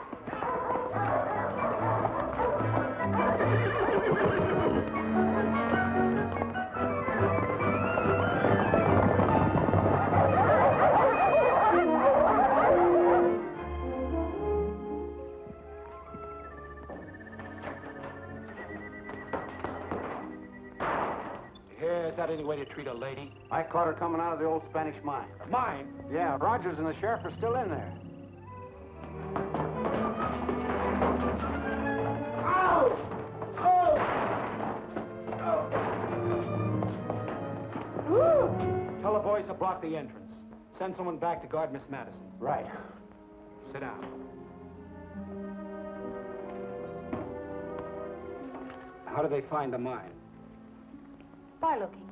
Yeah, is that any way to treat a lady? I caught her coming out of the old Spanish mine. Mine? Yeah, Rogers and the sheriff are still in there. Tell the boys to block the entrance. Send someone back to guard Miss Madison. Right. Sit down. How did they find the mine? By looking.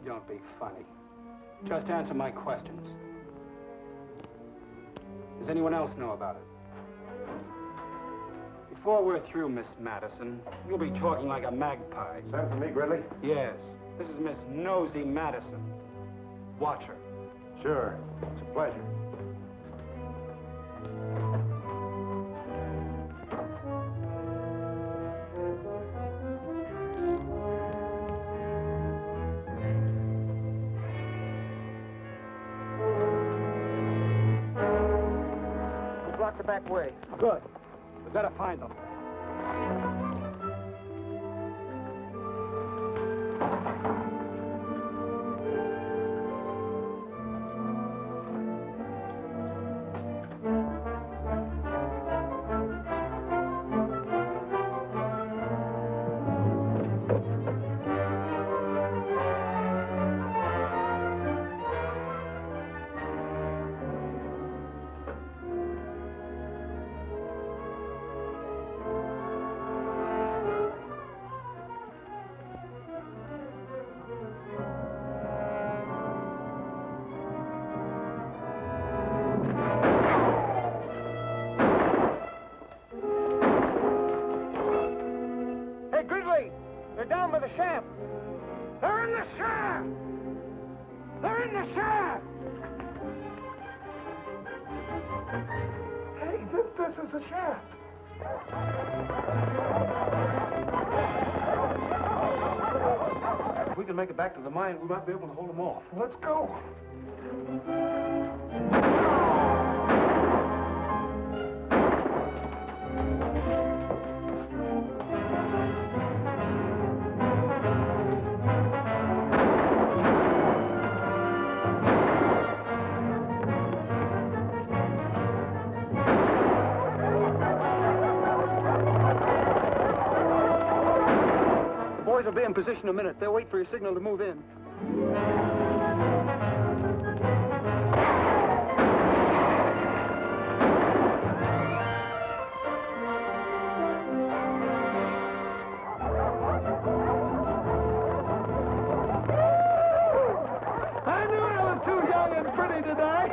Don't be funny. Just answer my questions. Does anyone else know about it? Before we're through, Miss Madison, you'll be talking like a magpie. Send for me, Gridley? Yes. This is Miss Nosy Madison. Watch her. Sure. It's a pleasure. Block the back way. Good. We've got to find them. They're down by the shaft. They're in the shaft! They're in the shaft! Hey, this is a shaft. If we can make it back to the mine, we might be able to hold them off. Let's go. Boys will be in position in a minute. They'll wait for your signal to move in. I knew I was too young and pretty to die.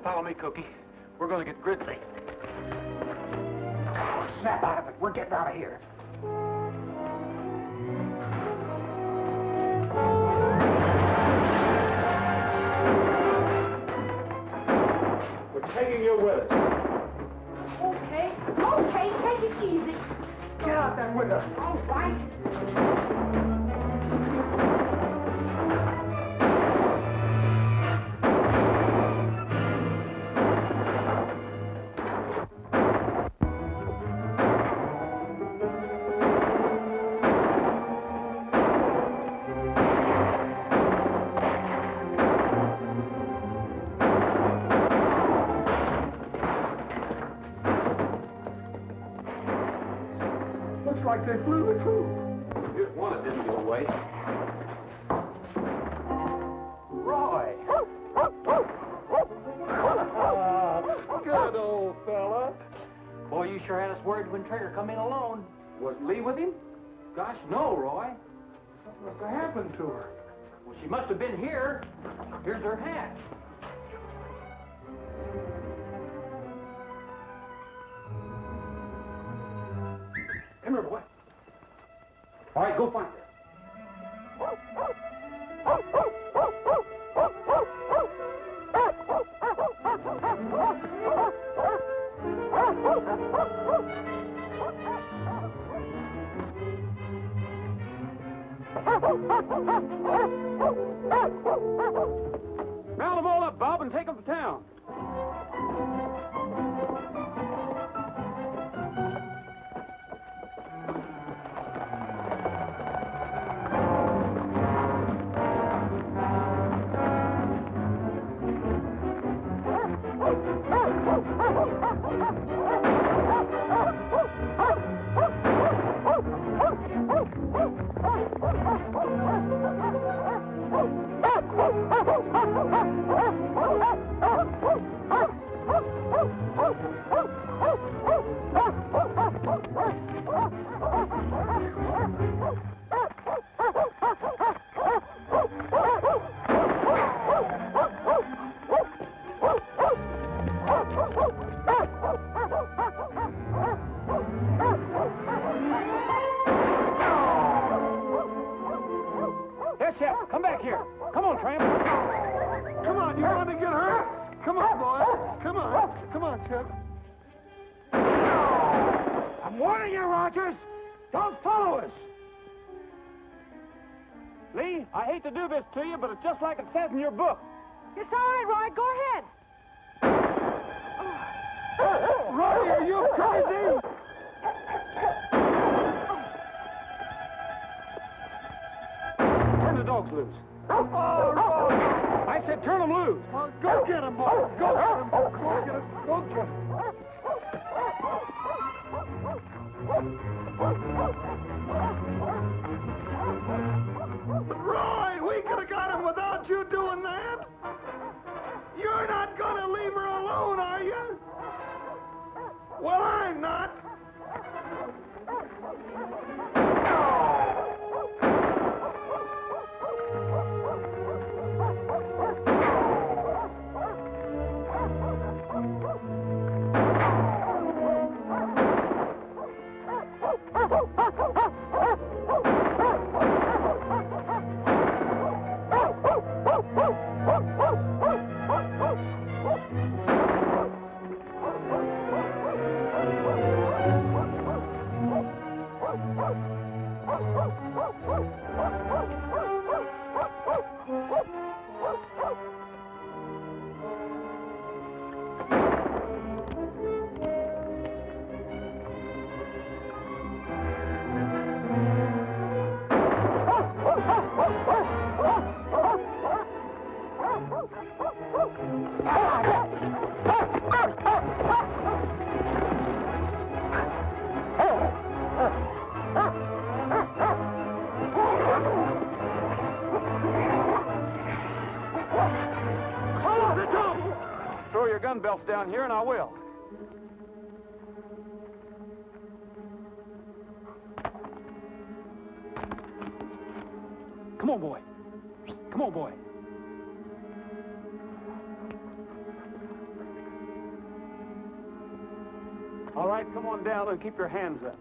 Follow me, Cookie. We're going to get Gridley. Snap out of it. We're getting out of here. We're taking you with us. Okay, take it easy. Get out that window. All right. Looks like they flew the coop. Just one that didn't get away. Roy! Good old fella. Boy, you sure had us worried when Trigger come in alone. Was Lee with him? Gosh, no, Roy. What must have happened to her? Well, she must have been here. Here's her hat. Come here, boy. All right, go find her. Round them all up, Bob, and take them to town. To you, but it's just like it says in your book. It's all right, Roy. Go ahead. Roy, are you crazy? Turn the dogs loose. Oh, Roy! I said turn them loose. Well, go get him, boy. Go get him. Go get him. Go get him. Roy, we could have got him without you doing that. You're not going to leave her alone, are you? Well, I'm not. Gun belts down here, and I will. Come on, boy. Come on, boy. All right, come on down and keep your hands up.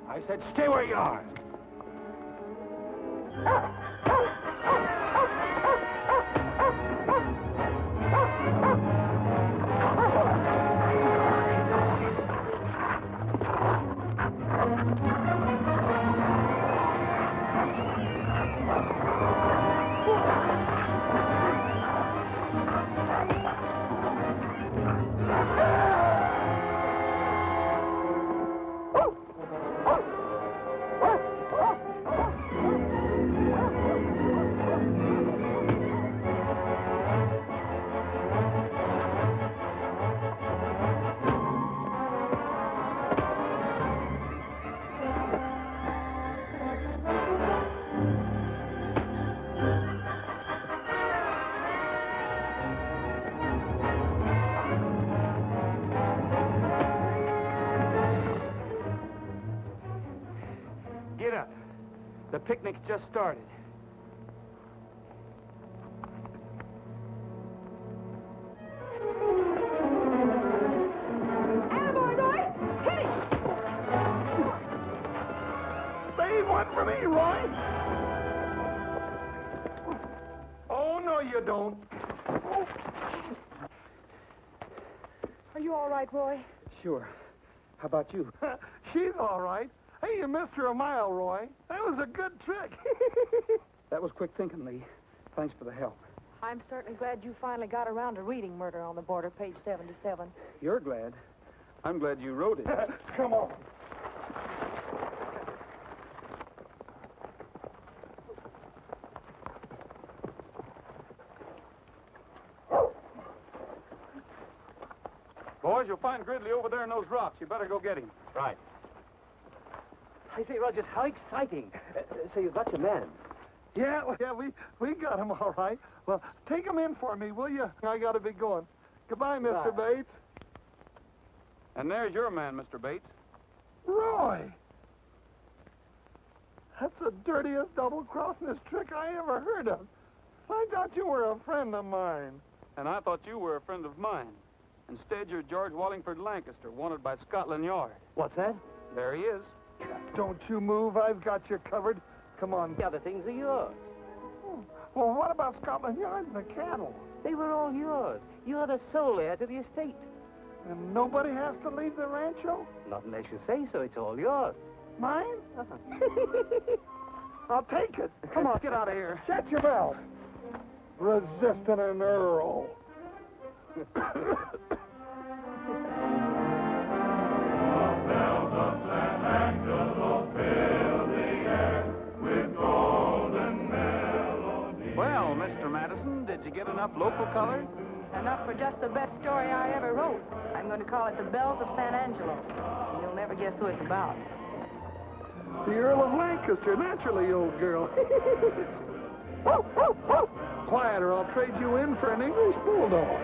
I said, stay where you are. Get up. The picnic's just started. Attaboy, Roy! Hit it! Save one for me, Roy. Oh, no, you don't. Are you all right, Roy? Sure. How about you? She's all right. Hey, you missed her a mile, Roy. That was a good trick. That was quick thinking, Lee. Thanks for the help. I'm certainly glad you finally got around to reading Murder on the Border, page 77. You're glad. I'm glad you wrote it. Come on. Boys, you'll find Gridley over there in those rocks. You better go get him. Right. I say, Rogers, how exciting. So you got your man. Yeah, we got him all right. Well, take him in for me, will you? I got to be going. Goodbye, Mr. Bates. And there's your man, Mr. Bates. Roy! That's the dirtiest double-crossing trick I ever heard of. I thought you were a friend of mine. And I thought you were a friend of mine. Instead, you're George Wallingford Lancaster, wanted by Scotland Yard. What's that? There he is. Don't you move. I've got you covered. Come on. The other things are yours. Well, what about Scotland Yard and the cattle? They were all yours. You're the sole heir to the estate. And nobody has to leave the rancho? Not unless you say so. It's all yours. Mine? I'll take it. Come on, get out of here. Shut your mouth. Resisting an earl. Well, Mr. Madison, did you get enough local color? Enough for just the best story I ever wrote. I'm going to call it The Bells of San Angelo. You'll never guess who it's about. The Earl of Lancaster, naturally, old girl. Quiet, or I'll trade you in for an English bulldog.